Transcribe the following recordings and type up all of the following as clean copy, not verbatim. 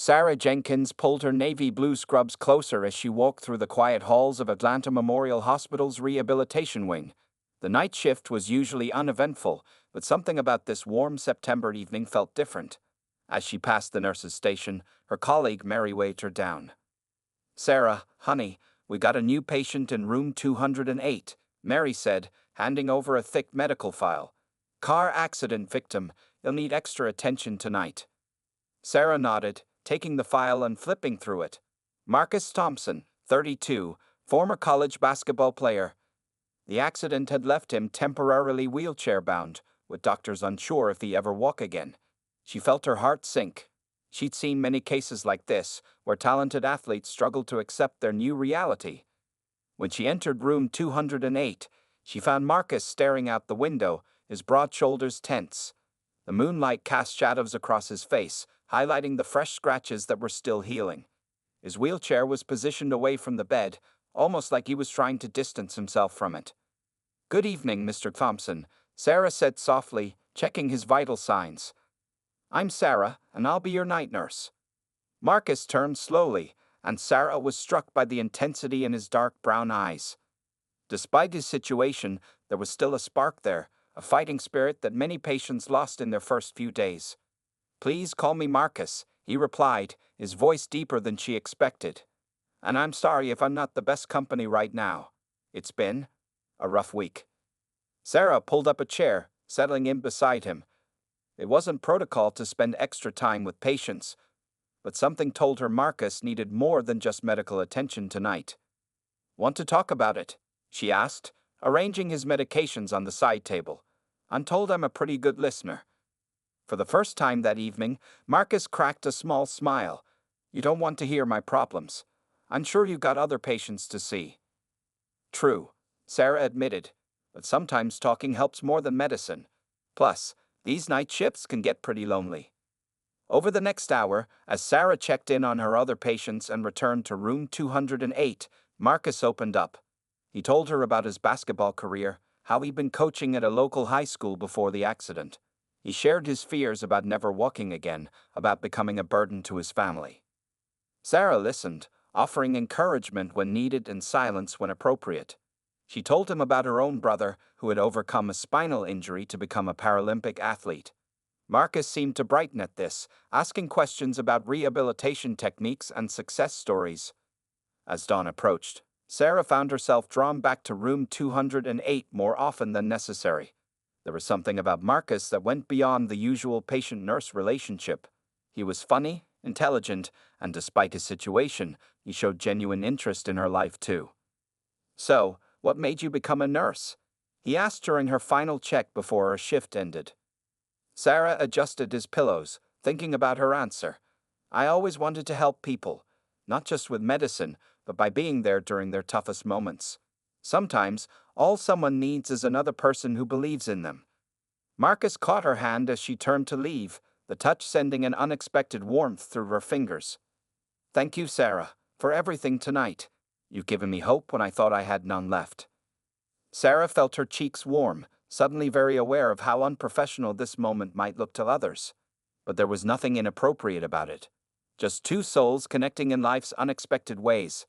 Sarah Jenkins pulled her navy blue scrubs closer as she walked through the quiet halls of Atlanta Memorial Hospital's rehabilitation wing. The night shift was usually uneventful, but something about this warm September evening felt different. As she passed the nurse's station, her colleague Mary waved her down. "Sarah, honey, we got a new patient in room 208, Mary said, handing over a thick medical file. "Car accident victim, he'll need extra attention tonight." Sarah nodded, taking the file and flipping through it. Marcus Thompson, 32, former college basketball player. The accident had left him temporarily wheelchair-bound, with doctors unsure if he ever walk again. She felt her heart sink. She'd seen many cases like this, where talented athletes struggled to accept their new reality. When she entered room 208, she found Marcus staring out the window, his broad shoulders tense. The moonlight cast shadows across his face, highlighting the fresh scratches that were still healing. His wheelchair was positioned away from the bed, almost like he was trying to distance himself from it. "Good evening, Mr. Thompson," Sarah said softly, checking his vital signs. "I'm Sarah, and I'll be your night nurse." Marcus turned slowly, and Sarah was struck by the intensity in his dark brown eyes. Despite his situation, there was still a spark there, a fighting spirit that many patients lost in their first few days. "Please call me Marcus," he replied, his voice deeper than she expected. "And I'm sorry if I'm not the best company right now. It's been a rough week." Sarah pulled up a chair, settling in beside him. It wasn't protocol to spend extra time with patients, but something told her Marcus needed more than just medical attention tonight. "Want to talk about it?" she asked, arranging his medications on the side table. "I'm told I'm a pretty good listener." For the first time that evening, Marcus cracked a small smile. "You don't want to hear my problems. I'm sure you've got other patients to see." "True," Sarah admitted, "but sometimes talking helps more than medicine. Plus, these night shifts can get pretty lonely." Over the next hour, as Sarah checked in on her other patients and returned to room 208, Marcus opened up. He told her about his basketball career, how he'd been coaching at a local high school before the accident. He shared his fears about never walking again, about becoming a burden to his family. Sarah listened, offering encouragement when needed and silence when appropriate. She told him about her own brother, who had overcome a spinal injury to become a Paralympic athlete. Marcus seemed to brighten at this, asking questions about rehabilitation techniques and success stories. As dawn approached, Sarah found herself drawn back to room 208 more often than necessary. There was something about Marcus that went beyond the usual patient-nurse relationship. He was funny, intelligent, and despite his situation, he showed genuine interest in her life too. "So, what made you become a nurse?" he asked during her final check before her shift ended. Sarah adjusted his pillows, thinking about her answer. "I always wanted to help people, not just with medicine, but by being there during their toughest moments. Sometimes, all someone needs is another person who believes in them." Marcus caught her hand as she turned to leave, the touch sending an unexpected warmth through her fingers. "Thank you, Sarah, for everything tonight. You've given me hope when I thought I had none left." Sarah felt her cheeks warm, suddenly very aware of how unprofessional this moment might look to others. But there was nothing inappropriate about it. Just two souls connecting in life's unexpected ways.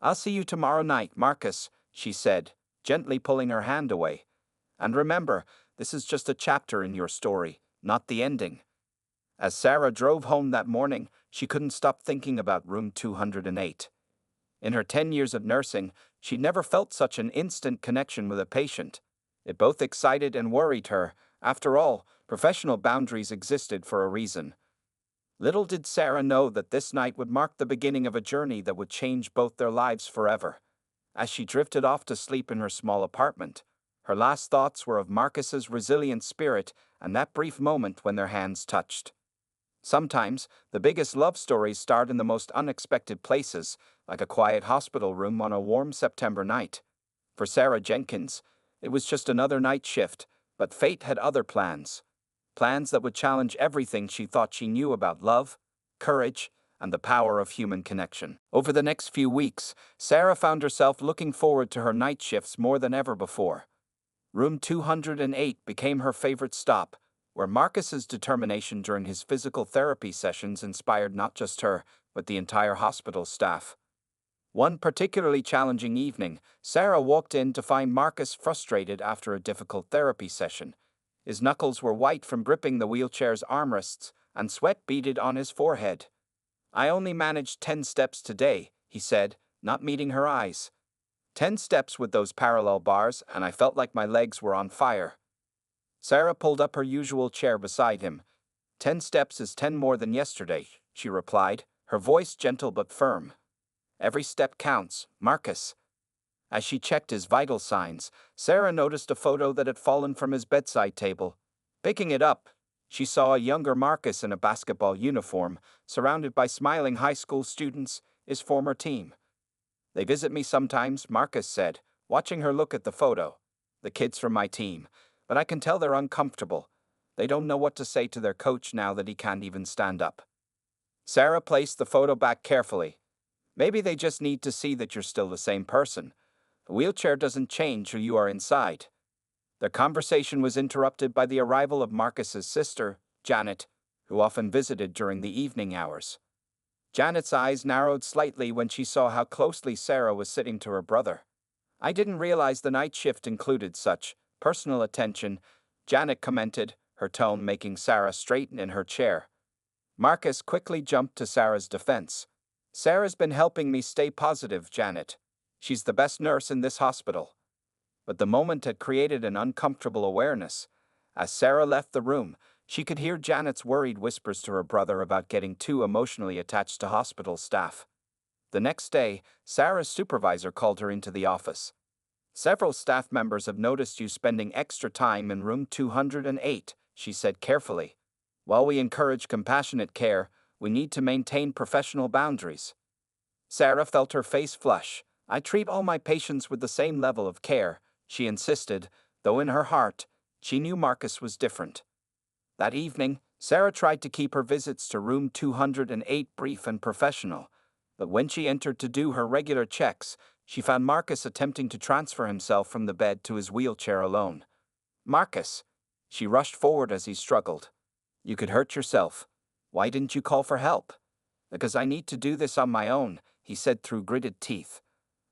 "I'll see you tomorrow night, Marcus," she said, gently pulling her hand away. "And remember, this is just a chapter in your story, not the ending." As Sarah drove home that morning, she couldn't stop thinking about room 208. In her 10 years of nursing, she'd never felt such an instant connection with a patient. It both excited and worried her. After all, professional boundaries existed for a reason. Little did Sarah know that this night would mark the beginning of a journey that would change both their lives forever. As she drifted off to sleep in her small apartment, her last thoughts were of Marcus's resilient spirit and that brief moment when their hands touched. Sometimes, the biggest love stories start in the most unexpected places, like a quiet hospital room on a warm September night. For Sarah Jenkins, it was just another night shift, but fate had other plans. Plans that would challenge everything she thought she knew about love, courage, and the power of human connection. Over the next few weeks, Sarah found herself looking forward to her night shifts more than ever before. Room 208 became her favorite stop, where Marcus's determination during his physical therapy sessions inspired not just her, but the entire hospital staff. One particularly challenging evening, Sarah walked in to find Marcus frustrated after a difficult therapy session. His knuckles were white from gripping the wheelchair's armrests, and sweat beaded on his forehead. "I only managed 10 steps today," he said, not meeting her eyes. 10 steps with those parallel bars, and I felt like my legs were on fire. Sarah pulled up her usual chair beside him. 10 steps is 10 more than yesterday, she replied, her voice gentle but firm. "Every step counts, Marcus." As she checked his vital signs, Sarah noticed a photo that had fallen from his bedside table. Picking it up, she saw a younger Marcus in a basketball uniform, surrounded by smiling high school students, his former team. "They visit me sometimes," Marcus said, watching her look at the photo. "The kids from my team, but I can tell they're uncomfortable. They don't know what to say to their coach now that he can't even stand up." Sarah placed the photo back carefully. "Maybe they just need to see that you're still the same person. The wheelchair doesn't change who you are inside." Their conversation was interrupted by the arrival of Marcus's sister, Janet, who often visited during the evening hours. Janet's eyes narrowed slightly when she saw how closely Sarah was sitting to her brother. "I didn't realize the night shift included such personal attention," Janet commented, her tone making Sarah straighten in her chair. Marcus quickly jumped to Sarah's defense. "Sarah's been helping me stay positive, Janet. She's the best nurse in this hospital." But the moment had created an uncomfortable awareness. As Sarah left the room, she could hear Janet's worried whispers to her brother about getting too emotionally attached to hospital staff. The next day, Sarah's supervisor called her into the office. "Several staff members have noticed you spending extra time in room 208, she said carefully. "While we encourage compassionate care, we need to maintain professional boundaries." Sarah felt her face flush. "I treat all my patients with the same level of care," she insisted, though in her heart, she knew Marcus was different. That evening, Sarah tried to keep her visits to room 208 brief and professional, but when she entered to do her regular checks, she found Marcus attempting to transfer himself from the bed to his wheelchair alone. "Marcus," she rushed forward as he struggled. "You could hurt yourself. Why didn't you call for help?" "Because I need to do this on my own," he said through gritted teeth.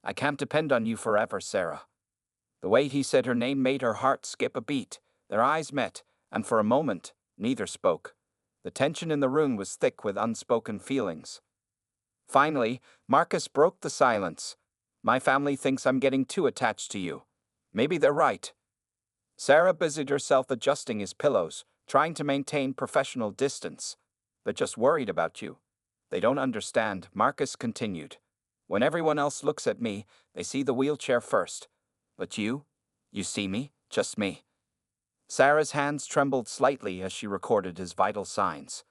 "I can't depend on you forever, Sarah." The way he said her name made her heart skip a beat. Their eyes met, and for a moment, neither spoke. The tension in the room was thick with unspoken feelings. Finally, Marcus broke the silence. "My family thinks I'm getting too attached to you. Maybe they're right." Sarah busied herself adjusting his pillows, trying to maintain professional distance. "They're just worried about you. They don't understand," Marcus continued. "When everyone else looks at me, they see the wheelchair first. But you see me, just me." Sarah's hands trembled slightly as she recorded his vital signs.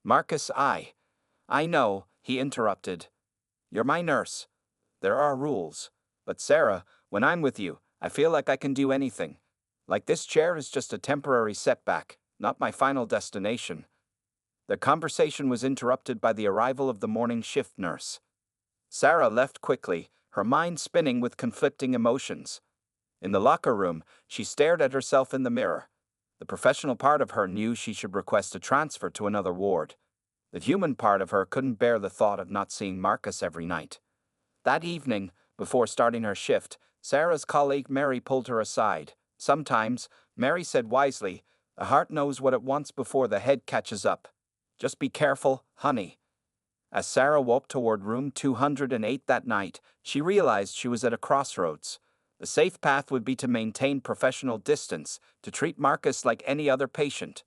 "Marcus, I know," he interrupted. "You're my nurse. There are rules. But Sarah, when I'm with you, I feel like I can do anything. Like this chair is just a temporary setback, not my final destination." The conversation was interrupted by the arrival of the morning shift nurse. Sarah left quickly, her mind spinning with conflicting emotions. In the locker room, she stared at herself in the mirror. The professional part of her knew she should request a transfer to another ward. The human part of her couldn't bear the thought of not seeing Marcus every night. That evening, before starting her shift, Sarah's colleague Mary pulled her aside. "Sometimes," Mary said wisely, "the heart knows what it wants before the head catches up. Just be careful, honey." As Sarah walked toward room 208 that night, she realized she was at a crossroads. The safe path would be to maintain professional distance, to treat Marcus like any other patient.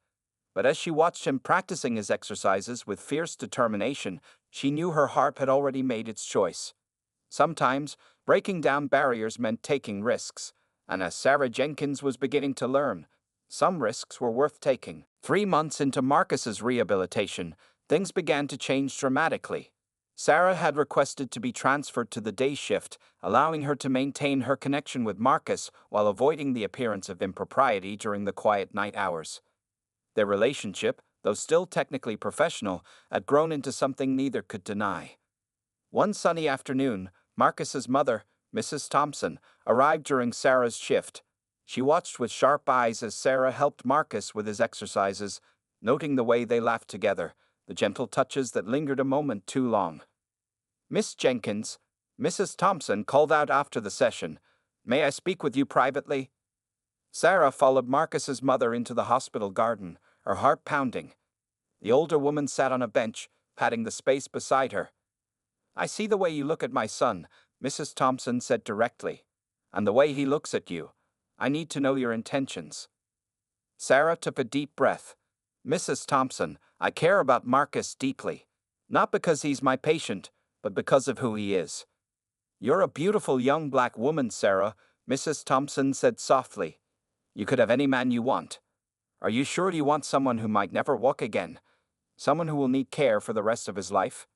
But as she watched him practicing his exercises with fierce determination, she knew her heart had already made its choice. Sometimes, breaking down barriers meant taking risks, and as Sarah Jenkins was beginning to learn, some risks were worth taking. 3 months into Marcus's rehabilitation, things began to change dramatically. Sarah had requested to be transferred to the day shift, allowing her to maintain her connection with Marcus while avoiding the appearance of impropriety during the quiet night hours. Their relationship, though still technically professional, had grown into something neither could deny. One sunny afternoon, Marcus's mother, Mrs. Thompson, arrived during Sarah's shift. She watched with sharp eyes as Sarah helped Marcus with his exercises, noting the way they laughed together, the gentle touches that lingered a moment too long. "Miss Jenkins," Mrs. Thompson called out after the session, "may I speak with you privately?" Sarah followed Marcus's mother into the hospital garden, her heart pounding. The older woman sat on a bench, patting the space beside her. "I see the way you look at my son," Mrs. Thompson said directly. "And the way he looks at you. I need to know your intentions." Sarah took a deep breath. "Mrs. Thompson, I care about Marcus deeply. Not because he's my patient, but because of who he is." "You're a beautiful young black woman, Sarah," Mrs. Thompson said softly. "You could have any man you want. Are you sure you want someone who might never walk again? Someone who will need care for the rest of his life?"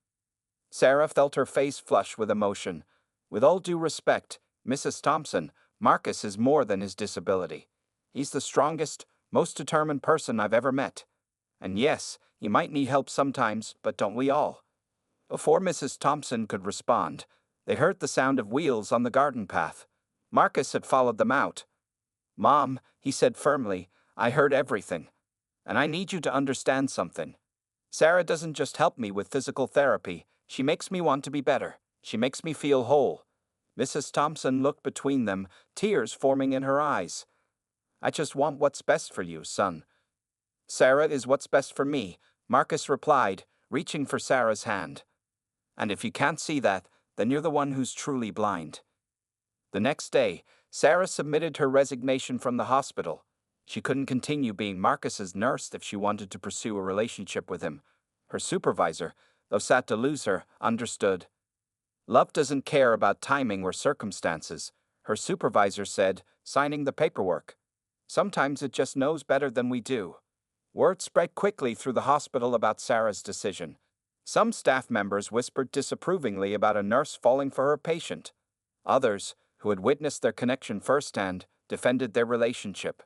Sarah felt her face flush with emotion. "With all due respect, Mrs. Thompson, Marcus is more than his disability. He's the strongest, most determined person I've ever met. And yes, he might need help sometimes, but don't we all?" Before Mrs. Thompson could respond, they heard the sound of wheels on the garden path. Marcus had followed them out. "Mom," he said firmly, "I heard everything. And I need you to understand something. Sarah doesn't just help me with physical therapy, she makes me want to be better. She makes me feel whole." Mrs. Thompson looked between them, tears forming in her eyes. "I just want what's best for you, son." "Sarah is what's best for me," Marcus replied, reaching for Sarah's hand. "And if you can't see that, then you're the one who's truly blind." The next day, Sarah submitted her resignation from the hospital. She couldn't continue being Marcus's nurse if she wanted to pursue a relationship with him. Her supervisor, though sad to lose her, understood. "Love doesn't care about timing or circumstances," her supervisor said, signing the paperwork. "Sometimes it just knows better than we do." Word spread quickly through the hospital about Sarah's decision. Some staff members whispered disapprovingly about a nurse falling for her patient. Others, who had witnessed their connection firsthand, defended their relationship.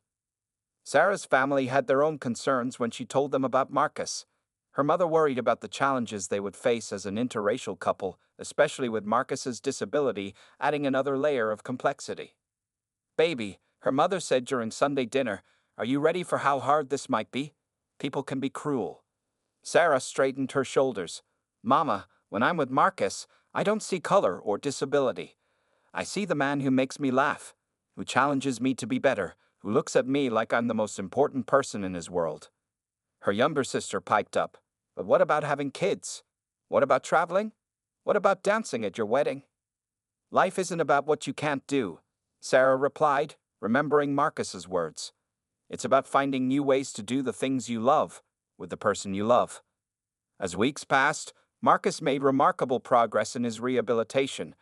Sarah's family had their own concerns when she told them about Marcus. Her mother worried about the challenges they would face as an interracial couple, especially with Marcus's disability adding another layer of complexity. "Baby," her mother said during Sunday dinner, "are you ready for how hard this might be? People can be cruel." Sarah straightened her shoulders. "Mama, when I'm with Marcus, I don't see color or disability. I see the man who makes me laugh, who challenges me to be better, who looks at me like I'm the most important person in his world." Her younger sister piped up. "But what about having kids? What about traveling? What about dancing at your wedding?" "Life isn't about what you can't do," Sarah replied, remembering Marcus's words. "It's about finding new ways to do the things you love, with the person you love." As weeks passed, Marcus made remarkable progress in his rehabilitation.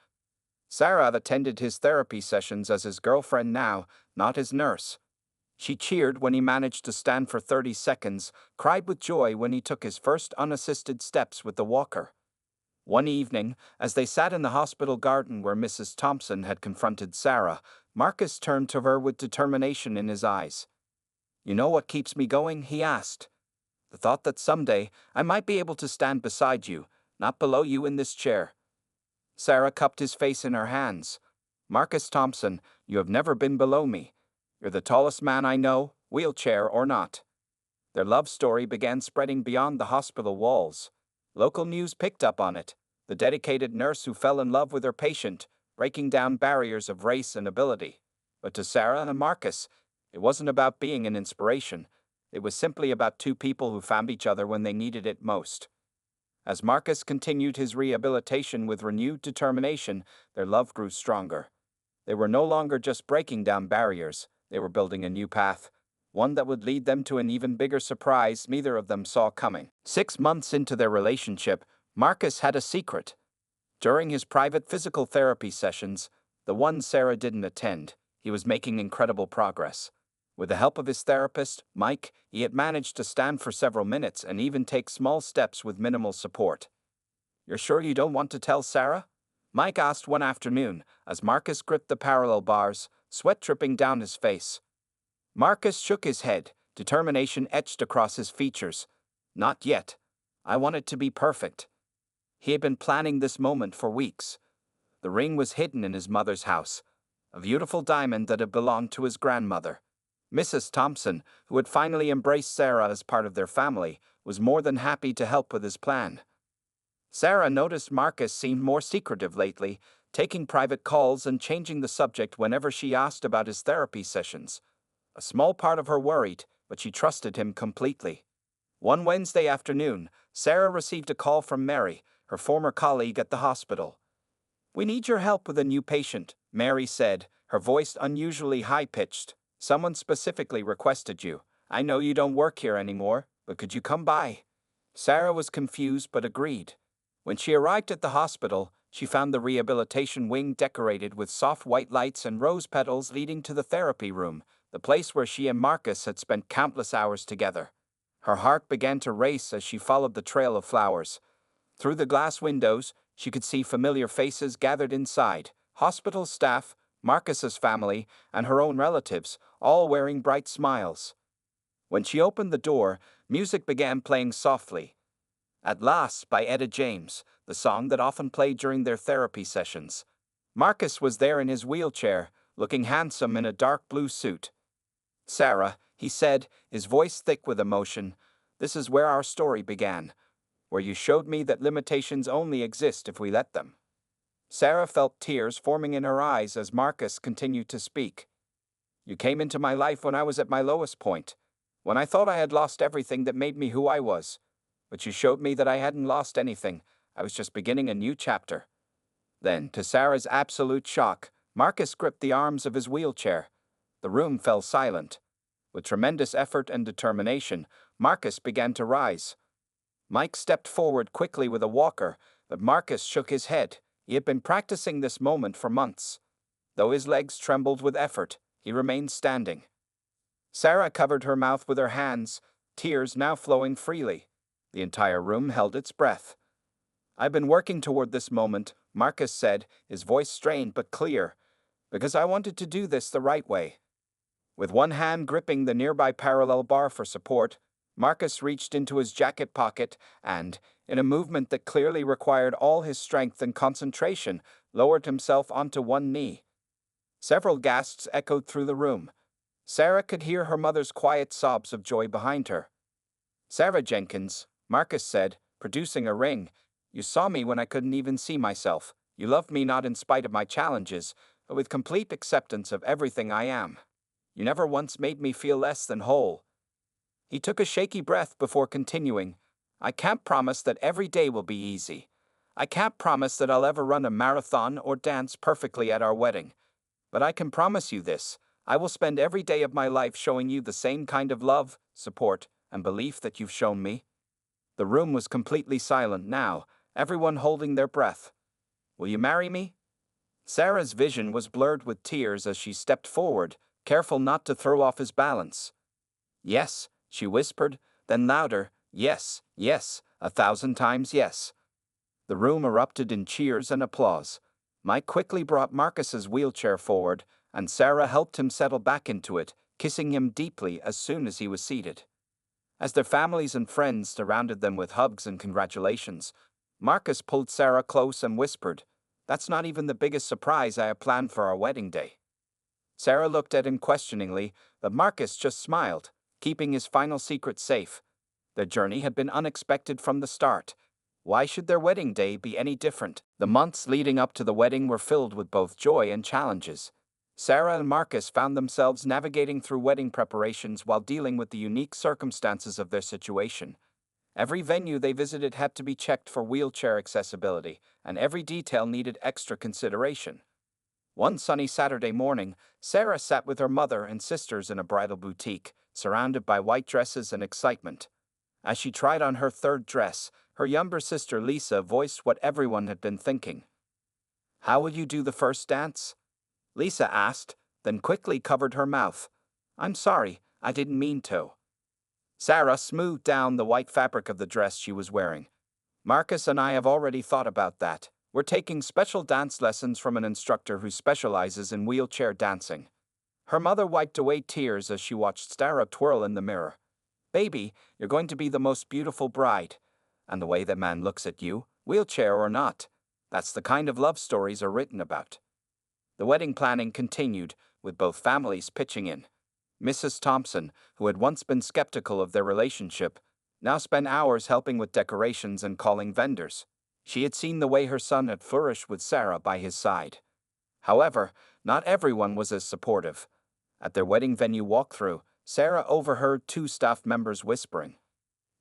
Sarah attended his therapy sessions as his girlfriend now, not his nurse. She cheered when he managed to stand for 30 seconds, cried with joy when he took his first unassisted steps with the walker. One evening, as they sat in the hospital garden where Mrs. Thompson had confronted Sarah, Marcus turned to her with determination in his eyes. "You know what keeps me going?" he asked. "The thought that someday I might be able to stand beside you, not below you in this chair." Sarah cupped his face in her hands. "Marcus Thompson, you have never been below me. You're the tallest man I know, wheelchair or not." Their love story began spreading beyond the hospital walls. Local news picked up on it. The dedicated nurse who fell in love with her patient, breaking down barriers of race and ability. But to Sarah and Marcus, it wasn't about being an inspiration. It was simply about two people who found each other when they needed it most. As Marcus continued his rehabilitation with renewed determination, their love grew stronger. They were no longer just breaking down barriers, they were building a new path, one that would lead them to an even bigger surprise neither of them saw coming. 6 months into their relationship, Marcus had a secret. During his private physical therapy sessions, the ones Sarah didn't attend, he was making incredible progress. With the help of his therapist, Mike, he had managed to stand for several minutes and even take small steps with minimal support. "You're sure you don't want to tell Sarah?" Mike asked one afternoon, as Marcus gripped the parallel bars, sweat dripping down his face. Marcus shook his head, determination etched across his features. "Not yet. I want it to be perfect." He had been planning this moment for weeks. The ring was hidden in his mother's house. a beautiful diamond that had belonged to his grandmother. Mrs. Thompson, who had finally embraced Sarah as part of their family, was more than happy to help with his plan. Sarah noticed Marcus seemed more secretive lately, taking private calls and changing the subject whenever she asked about his therapy sessions. A small part of her worried, but she trusted him completely. One Wednesday afternoon, Sarah received a call from Mary, her former colleague at the hospital. "We need your help with a new patient," Mary said, her voice unusually high-pitched. "Someone specifically requested you. I know you don't work here anymore, but could you come by?" Sarah was confused but agreed. When she arrived at the hospital, she found the rehabilitation wing decorated with soft white lights and rose petals leading to the therapy room, the place where she and Marcus had spent countless hours together. Her heart began to race as she followed the trail of flowers. Through the glass windows, she could see familiar faces gathered inside, hospital staff, Marcus's family, and her own relatives, all wearing bright smiles. When she opened the door, music began playing softly. "At Last" by Etta James, the song that often played during their therapy sessions. Marcus was there in his wheelchair, looking handsome in a dark blue suit. "Sarah," he said, his voice thick with emotion, "this is where our story began, where you showed me that limitations only exist if we let them." Sarah felt tears forming in her eyes as Marcus continued to speak. "You came into my life when I was at my lowest point, when I thought I had lost everything that made me who I was. But you showed me that I hadn't lost anything. I was just beginning a new chapter." Then, to Sarah's absolute shock, Marcus gripped the arms of his wheelchair. The room fell silent. With tremendous effort and determination, Marcus began to rise. Mike stepped forward quickly with a walker, but Marcus shook his head. He had been practicing this moment for months. Though his legs trembled with effort, he remained standing. Sarah covered her mouth with her hands, tears now flowing freely. The entire room held its breath. "I've been working toward this moment," Marcus said, his voice strained but clear, "because I wanted to do this the right way." With one hand gripping the nearby parallel bar for support, Marcus reached into his jacket pocket and, in a movement that clearly required all his strength and concentration, lowered himself onto one knee. Several gasps echoed through the room. Sarah could hear her mother's quiet sobs of joy behind her. "Sarah Jenkins," Marcus said, producing a ring, "you saw me when I couldn't even see myself. You loved me not in spite of my challenges, but with complete acceptance of everything I am. You never once made me feel less than whole." He took a shaky breath before continuing, "I can't promise that every day will be easy. I can't promise that I'll ever run a marathon or dance perfectly at our wedding. But I can promise you this, I will spend every day of my life showing you the same kind of love, support, and belief that you've shown me." The room was completely silent now, everyone holding their breath. "Will you marry me?" Sarah's vision was blurred with tears as she stepped forward, careful not to throw off his balance. "Yes," she whispered, then louder, "Yes, yes, 1,000 times yes." The room erupted in cheers and applause. Mike quickly brought Marcus's wheelchair forward, and Sarah helped him settle back into it, kissing him deeply as soon as he was seated. As their families and friends surrounded them with hugs and congratulations, Marcus pulled Sarah close and whispered, "That's not even the biggest surprise I have planned for our wedding day." Sarah looked at him questioningly, but Marcus just smiled, keeping his final secret safe. Their journey had been unexpected from the start. Why should their wedding day be any different? The months leading up to the wedding were filled with both joy and challenges. Sarah and Marcus found themselves navigating through wedding preparations while dealing with the unique circumstances of their situation. Every venue they visited had to be checked for wheelchair accessibility, and every detail needed extra consideration. One sunny Saturday morning, Sarah sat with her mother and sisters in a bridal boutique, surrounded by white dresses and excitement. As she tried on her third dress, her younger sister Lisa voiced what everyone had been thinking. "How will you do the first dance?" Lisa asked, then quickly covered her mouth. "I'm sorry, I didn't mean to." Sarah smoothed down the white fabric of the dress she was wearing. "Marcus and I have already thought about that. We're taking special dance lessons from an instructor who specializes in wheelchair dancing." Her mother wiped away tears as she watched Sarah twirl in the mirror. "Baby, you're going to be the most beautiful bride. And the way that man looks at you, wheelchair or not, that's the kind of love stories are written about." The wedding planning continued, with both families pitching in. Mrs. Thompson, who had once been skeptical of their relationship, now spent hours helping with decorations and calling vendors. She had seen the way her son had flourished with Sarah by his side. However, not everyone was as supportive. At their wedding venue walkthrough, Sarah overheard two staff members whispering.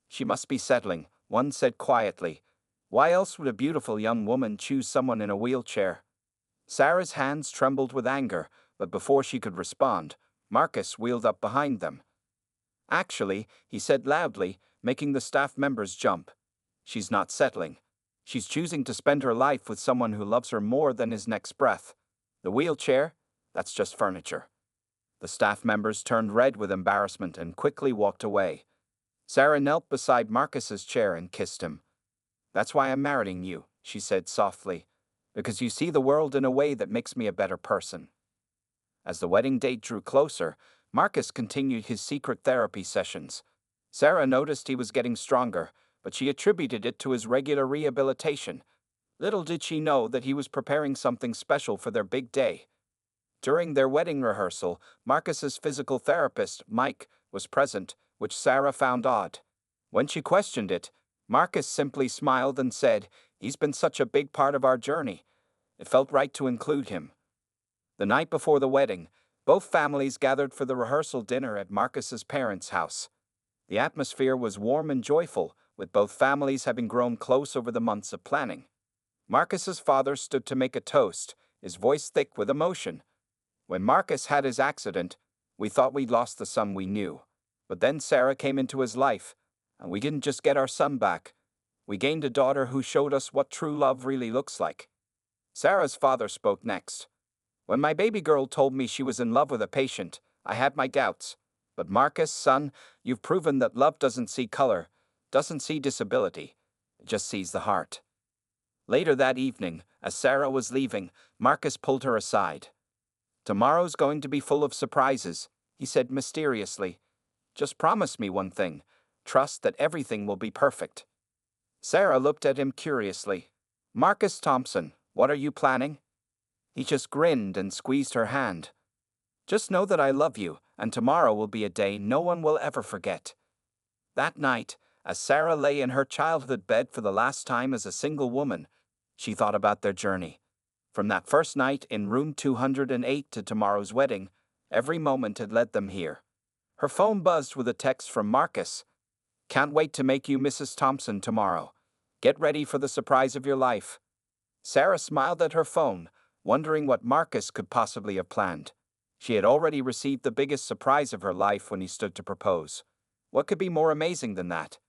"She must be settling," one said quietly. "Why else would a beautiful young woman choose someone in a wheelchair?" Sarah's hands trembled with anger, but before she could respond, Marcus wheeled up behind them. "Actually," he said loudly, making the staff members jump, "she's not settling. She's choosing to spend her life with someone who loves her more than his next breath. The wheelchair? That's just furniture." The staff members turned red with embarrassment and quickly walked away. Sarah knelt beside Marcus's chair and kissed him. "That's why I'm marrying you," she said softly, "because you see the world in a way that makes me a better person." As the wedding date drew closer, Marcus continued his secret therapy sessions. Sarah noticed he was getting stronger, but she attributed it to his regular rehabilitation. Little did she know that he was preparing something special for their big day. During their wedding rehearsal, Marcus's physical therapist, Mike, was present, which Sarah found odd. When she questioned it, Marcus simply smiled and said, "He's been such a big part of our journey. It felt right to include him." The night before the wedding, both families gathered for the rehearsal dinner at Marcus's parents' house. The atmosphere was warm and joyful, with both families having grown close over the months of planning. Marcus's father stood to make a toast, his voice thick with emotion. "When Marcus had his accident, we thought we'd lost the son we knew. But then Sarah came into his life, and we didn't just get our son back. We gained a daughter who showed us what true love really looks like." Sarah's father spoke next. "When my baby girl told me she was in love with a patient, I had my doubts. But Marcus, son, you've proven that love doesn't see color, doesn't see disability. It just sees the heart." Later that evening, as Sarah was leaving, Marcus pulled her aside. "Tomorrow's going to be full of surprises," he said mysteriously. "Just promise me one thing. Trust that everything will be perfect." Sarah looked at him curiously. "Marcus Thompson, what are you planning?" He just grinned and squeezed her hand. "Just know that I love you, and tomorrow will be a day no one will ever forget." That night, as Sarah lay in her childhood bed for the last time as a single woman, she thought about their journey. From that first night in room 208 to tomorrow's wedding, every moment had led them here. Her phone buzzed with a text from Marcus. "Can't wait to make you Mrs. Thompson tomorrow. Get ready for the surprise of your life." Sarah smiled at her phone, wondering what Marcus could possibly have planned. She had already received the biggest surprise of her life when he stood to propose. What could be more amazing than that?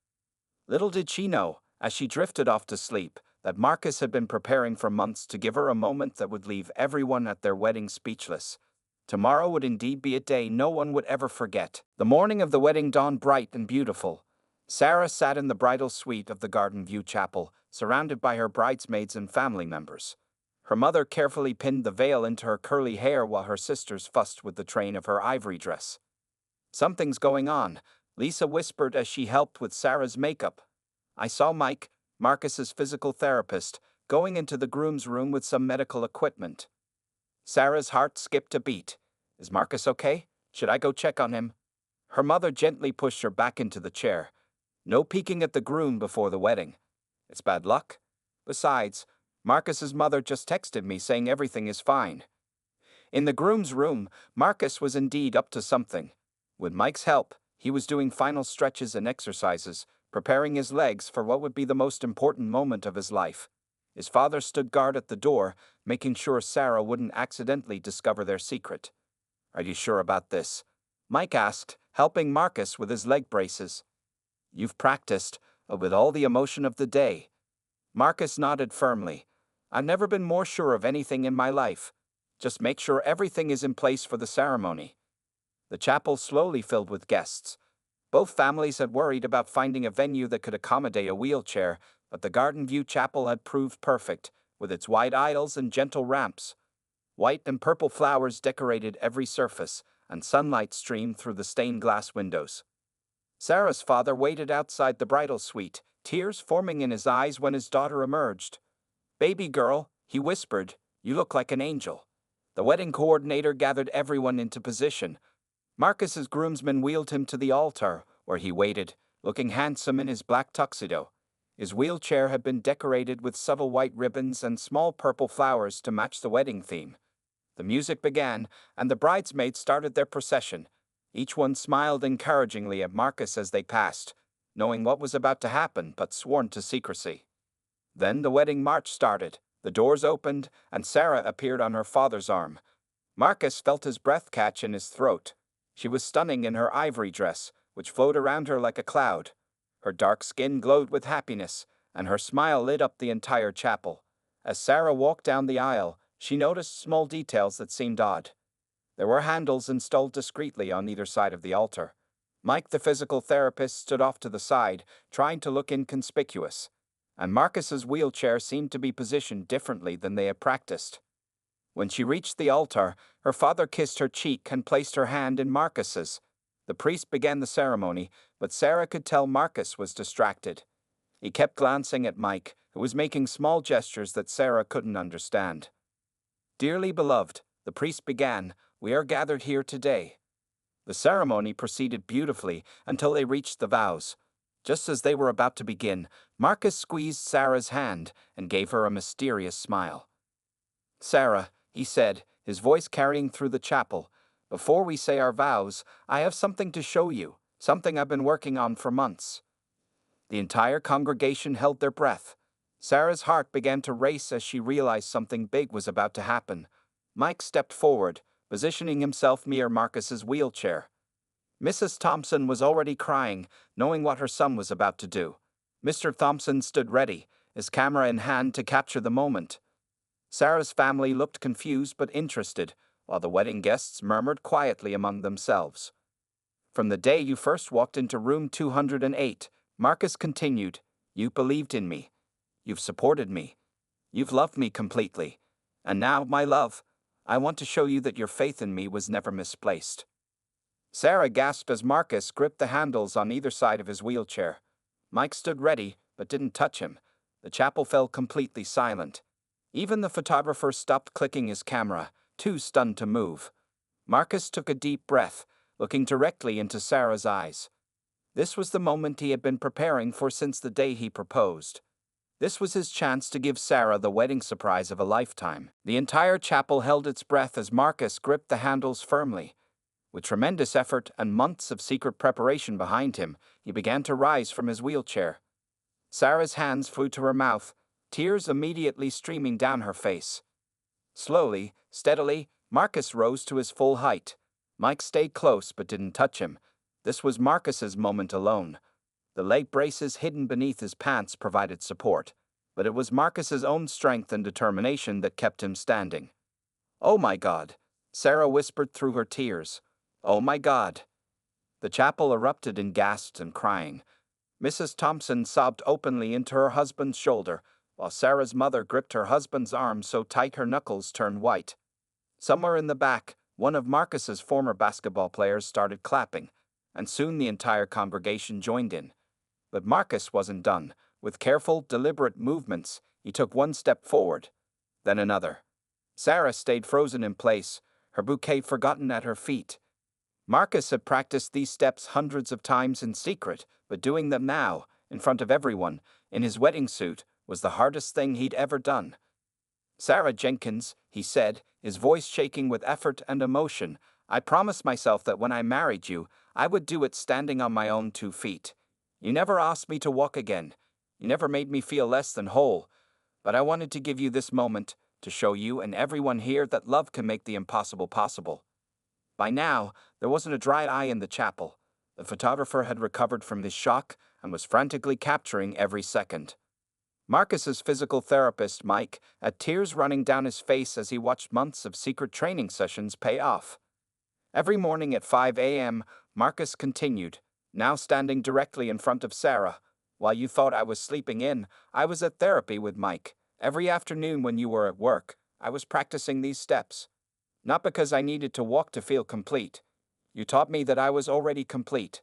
Little did she know, as she drifted off to sleep, that Marcus had been preparing for months to give her a moment that would leave everyone at their wedding speechless. Tomorrow would indeed be a day no one would ever forget. The morning of the wedding dawned bright and beautiful. Sarah sat in the bridal suite of the Garden View Chapel, surrounded by her bridesmaids and family members. Her mother carefully pinned the veil into her curly hair while her sisters fussed with the train of her ivory dress. "Something's going on," Lisa whispered as she helped with Sarah's makeup. "I saw Mike, Marcus's physical therapist, going into the groom's room with some medical equipment." Sarah's heart skipped a beat. "Is Marcus okay? Should I go check on him?" Her mother gently pushed her back into the chair. "No peeking at the groom before the wedding. It's bad luck. Besides, Marcus's mother just texted me saying everything is fine." In the groom's room, Marcus was indeed up to something. With Mike's help, he was doing final stretches and exercises, preparing his legs for what would be the most important moment of his life. His father stood guard at the door, making sure Sarah wouldn't accidentally discover their secret. "Are you sure about this?" Mike asked, helping Marcus with his leg braces. "You've practiced, with all the emotion of the day." Marcus nodded firmly. "I've never been more sure of anything in my life. Just make sure everything is in place for the ceremony." The chapel slowly filled with guests. Both families had worried about finding a venue that could accommodate a wheelchair, but the Garden View Chapel had proved perfect, with its wide aisles and gentle ramps. White and purple flowers decorated every surface, and sunlight streamed through the stained glass windows. Sarah's father waited outside the bridal suite, tears forming in his eyes when his daughter emerged. "Baby girl," he whispered, "you look like an angel." The wedding coordinator gathered everyone into position. Marcus's groomsmen wheeled him to the altar, where he waited, looking handsome in his black tuxedo. His wheelchair had been decorated with subtle white ribbons and small purple flowers to match the wedding theme. The music began, and the bridesmaids started their procession. Each one smiled encouragingly at Marcus as they passed, knowing what was about to happen but sworn to secrecy. Then the wedding march started. The doors opened, and Sarah appeared on her father's arm. Marcus felt his breath catch in his throat. She was stunning in her ivory dress, which flowed around her like a cloud. Her dark skin glowed with happiness, and her smile lit up the entire chapel. As Sarah walked down the aisle, she noticed small details that seemed odd. There were handles installed discreetly on either side of the altar. Mike, the physical therapist, stood off to the side, trying to look inconspicuous, and Marcus's wheelchair seemed to be positioned differently than they had practiced. When she reached the altar, her father kissed her cheek and placed her hand in Marcus's. The priest began the ceremony, but Sarah could tell Marcus was distracted. He kept glancing at Mike, who was making small gestures that Sarah couldn't understand. "Dearly beloved," the priest began, "we are gathered here today." The ceremony proceeded beautifully until they reached the vows. Just as they were about to begin, Marcus squeezed Sarah's hand and gave her a mysterious smile. "Sarah," he said, his voice carrying through the chapel, "before we say our vows, I have something to show you, something I've been working on for months." The entire congregation held their breath. Sarah's heart began to race as she realized something big was about to happen. Mike stepped forward, positioning himself near Marcus's wheelchair. Mrs. Thompson was already crying, knowing what her son was about to do. Mr. Thompson stood ready, his camera in hand to capture the moment. Sarah's family looked confused but interested, while the wedding guests murmured quietly among themselves. "From the day you first walked into room 208, Marcus continued, you believed in me. You've supported me. You've loved me completely. And now, my love, I want to show you that your faith in me was never misplaced." Sarah gasped as Marcus gripped the handles on either side of his wheelchair. Mike stood ready, but didn't touch him. The chapel fell completely silent. Even the photographer stopped clicking his camera, too stunned to move. Marcus took a deep breath, looking directly into Sarah's eyes. This was the moment he had been preparing for since the day he proposed. This was his chance to give Sarah the wedding surprise of a lifetime. The entire chapel held its breath as Marcus gripped the handles firmly. With tremendous effort and months of secret preparation behind him, he began to rise from his wheelchair. Sarah's hands flew to her mouth, tears immediately streaming down her face. Slowly, steadily, Marcus rose to his full height. Mike stayed close but didn't touch him. This was Marcus's moment alone. The leg braces hidden beneath his pants provided support, but it was Marcus's own strength and determination that kept him standing. "Oh my God," Sarah whispered through her tears. "Oh my God." The chapel erupted in gasps and crying. Mrs. Thompson sobbed openly into her husband's shoulder, while Sarah's mother gripped her husband's arm so tight her knuckles turned white. Somewhere in the back, one of Marcus's former basketball players started clapping, and soon the entire congregation joined in. But Marcus wasn't done. With careful, deliberate movements, he took one step forward, then another. Sarah stayed frozen in place, her bouquet forgotten at her feet. Marcus had practiced these steps hundreds of times in secret, but doing them now, in front of everyone, in his wedding suit, was the hardest thing he'd ever done. "Sarah Jenkins," he said, his voice shaking with effort and emotion, "I promised myself that when I married you, I would do it standing on my own 2 feet. You never asked me to walk again. You never made me feel less than whole. But I wanted to give you this moment, to show you and everyone here that love can make the impossible possible." By now, there wasn't a dry eye in the chapel. The photographer had recovered from his shock and was frantically capturing every second. Marcus's physical therapist, Mike, had tears running down his face as he watched months of secret training sessions pay off. Every morning at 5 a.m., Marcus continued, now standing directly in front of Sarah. "While you thought I was sleeping in, I was at therapy with Mike. Every afternoon when you were at work, I was practicing these steps. Not because I needed to walk to feel complete. You taught me that I was already complete.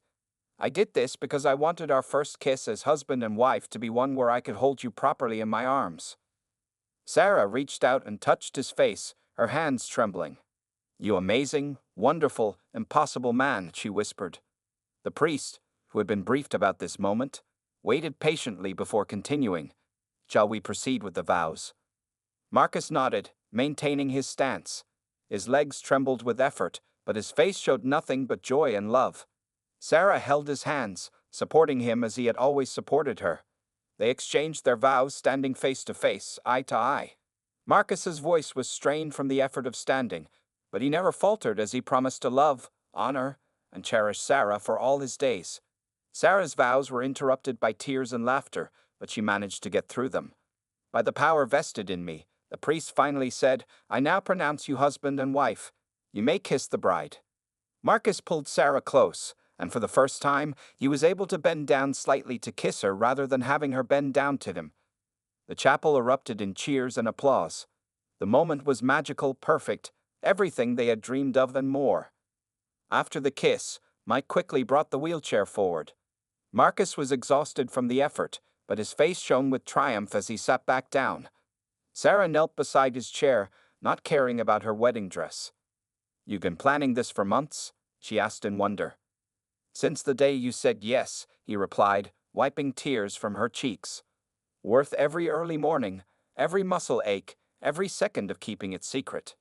I did this because I wanted our first kiss as husband and wife to be one where I could hold you properly in my arms." Sarah reached out and touched his face, her hands trembling. "You amazing, wonderful, impossible man," she whispered. The priest, who had been briefed about this moment, waited patiently before continuing. "Shall we proceed with the vows?" Marcus nodded, maintaining his stance. His legs trembled with effort, but his face showed nothing but joy and love. Sarah held his hands, supporting him as he had always supported her. They exchanged their vows, standing face to face, eye to eye. Marcus's voice was strained from the effort of standing, but he never faltered as he promised to love, honor, and cherish Sarah for all his days. Sarah's vows were interrupted by tears and laughter, but she managed to get through them. "By the power vested in me," the priest finally said, "I now pronounce you husband and wife. You may kiss the bride." Marcus pulled Sarah close, and for the first time, he was able to bend down slightly to kiss her rather than having her bend down to him. The chapel erupted in cheers and applause. The moment was magical, perfect, everything they had dreamed of and more. After the kiss, Mike quickly brought the wheelchair forward. Marcus was exhausted from the effort, but his face shone with triumph as he sat back down. Sarah knelt beside his chair, not caring about her wedding dress. "You've been planning this for months?" she asked in wonder. "Since the day you said yes," he replied, wiping tears from her cheeks. "Worth every early morning, every muscle ache, every second of keeping it secret."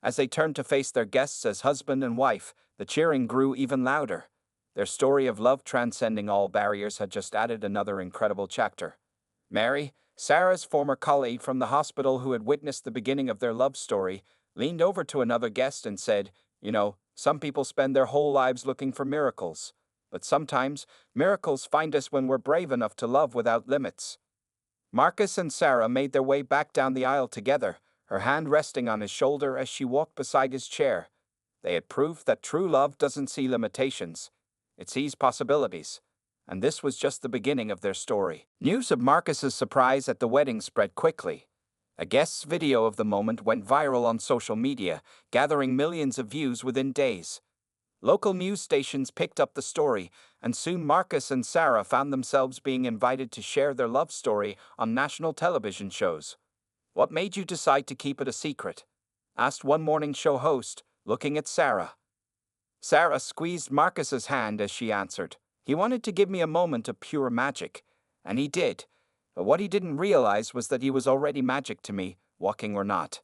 As they turned to face their guests as husband and wife, the cheering grew even louder. Their story of love transcending all barriers had just added another incredible chapter. Mary, Sarah's former colleague from the hospital who had witnessed the beginning of their love story, leaned over to another guest and said, "You know, some people spend their whole lives looking for miracles. But sometimes, miracles find us when we're brave enough to love without limits." Marcus and Sarah made their way back down the aisle together, her hand resting on his shoulder as she walked beside his chair. They had proved that true love doesn't see limitations. It sees possibilities. And this was just the beginning of their story. News of Marcus's surprise at the wedding spread quickly. A guest's video of the moment went viral on social media, gathering millions of views within days. Local news stations picked up the story, and soon Marcus and Sarah found themselves being invited to share their love story on national television shows. "What made you decide to keep it a secret?" asked one morning show host, looking at Sarah. Sarah squeezed Marcus's hand as she answered, "He wanted to give me a moment of pure magic, and he did. But what he didn't realize was that he was already magic to me, walking or not."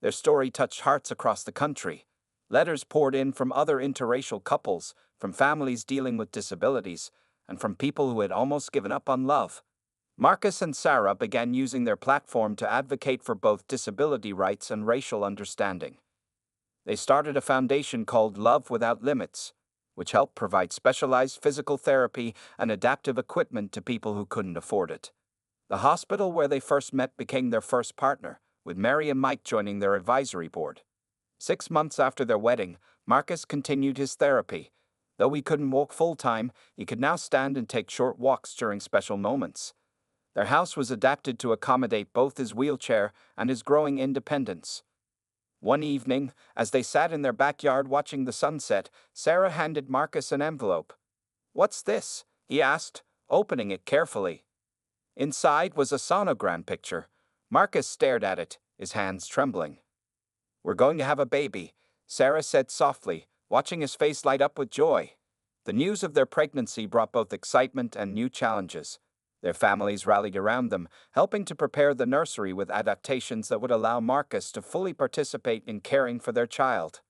Their story touched hearts across the country. Letters poured in from other interracial couples, from families dealing with disabilities, and from people who had almost given up on love. Marcus and Sarah began using their platform to advocate for both disability rights and racial understanding. They started a foundation called Love Without Limits, which helped provide specialized physical therapy and adaptive equipment to people who couldn't afford it. The hospital where they first met became their first partner, with Mary and Mike joining their advisory board. 6 months after their wedding, Marcus continued his therapy. Though he couldn't walk full-time, he could now stand and take short walks during special moments. Their house was adapted to accommodate both his wheelchair and his growing independence. One evening, as they sat in their backyard watching the sunset, Sarah handed Marcus an envelope. "What's this?" he asked, opening it carefully. Inside was a sonogram picture. Marcus stared at it, his hands trembling. "We're going to have a baby," Sarah said softly, watching his face light up with joy. The news of their pregnancy brought both excitement and new challenges. Their families rallied around them, helping to prepare the nursery with adaptations that would allow Marcus to fully participate in caring for their child.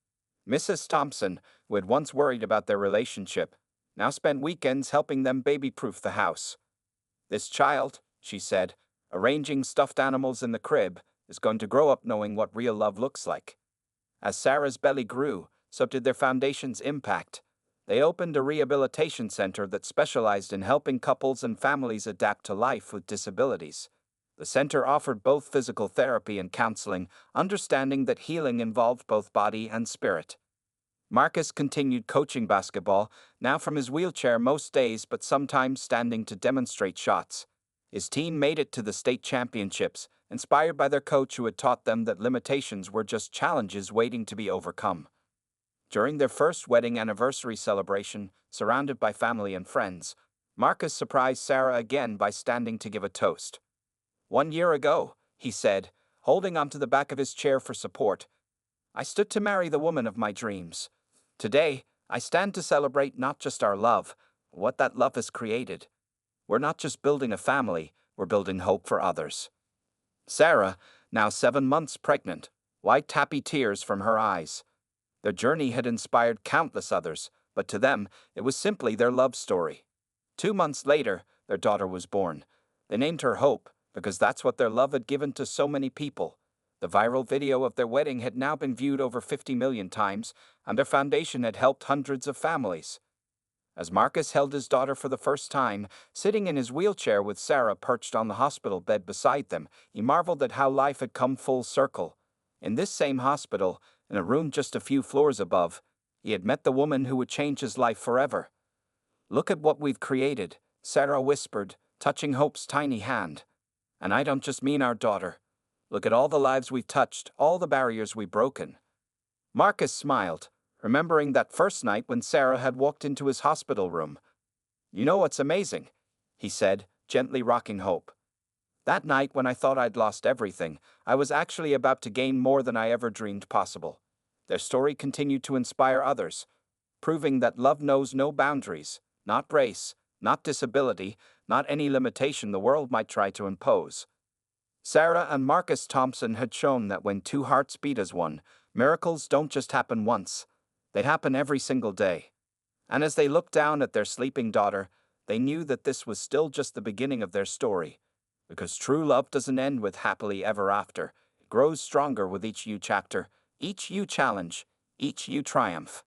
Mrs. Thompson, who had once worried about their relationship, now spent weekends helping them baby-proof the house. "This child," she said, arranging stuffed animals in the crib, "is going to grow up knowing what real love looks like." As Sarah's belly grew, so did their foundation's impact. They opened a rehabilitation center that specialized in helping couples and families adapt to life with disabilities. The center offered both physical therapy and counseling, understanding that healing involved both body and spirit. Marcus continued coaching basketball, now from his wheelchair most days but sometimes standing to demonstrate shots. His team made it to the state championships, inspired by their coach who had taught them that limitations were just challenges waiting to be overcome. During their first wedding anniversary celebration, surrounded by family and friends, Marcus surprised Sarah again by standing to give a toast. "1 year ago," he said, holding onto the back of his chair for support. I stood to marry the woman of my dreams. Today, I stand to celebrate not just our love, but what that love has created. We're not just building a family, we're building hope for others. Sarah, now 7 months pregnant, wiped happy tears from her eyes. Their journey had inspired countless others, but to them, it was simply their love story. 2 months later, their daughter was born. They named her Hope, because that's what their love had given to so many people. The viral video of their wedding had now been viewed over 50 million times, and their foundation had helped hundreds of families. As Marcus held his daughter for the first time, sitting in his wheelchair with Sarah perched on the hospital bed beside them, he marveled at how life had come full circle. In this same hospital, in a room just a few floors above, he had met the woman who would change his life forever. "Look at what we've created," Sarah whispered, touching Hope's tiny hand. "And I don't just mean our daughter. Look at all the lives we've touched, all the barriers we've broken." Marcus smiled, remembering that first night when Sarah had walked into his hospital room. "You know what's amazing?" he said, gently rocking Hope. "That night when I thought I'd lost everything, I was actually about to gain more than I ever dreamed possible." Their story continued to inspire others, proving that love knows no boundaries, not race, not disability, not any limitation the world might try to impose. Sarah and Marcus Thompson had shown that when two hearts beat as one, miracles don't just happen once, they happen every single day. And as they looked down at their sleeping daughter, they knew that this was still just the beginning of their story. Because true love doesn't end with happily ever after. It grows stronger with each new chapter, each new challenge, each new triumph.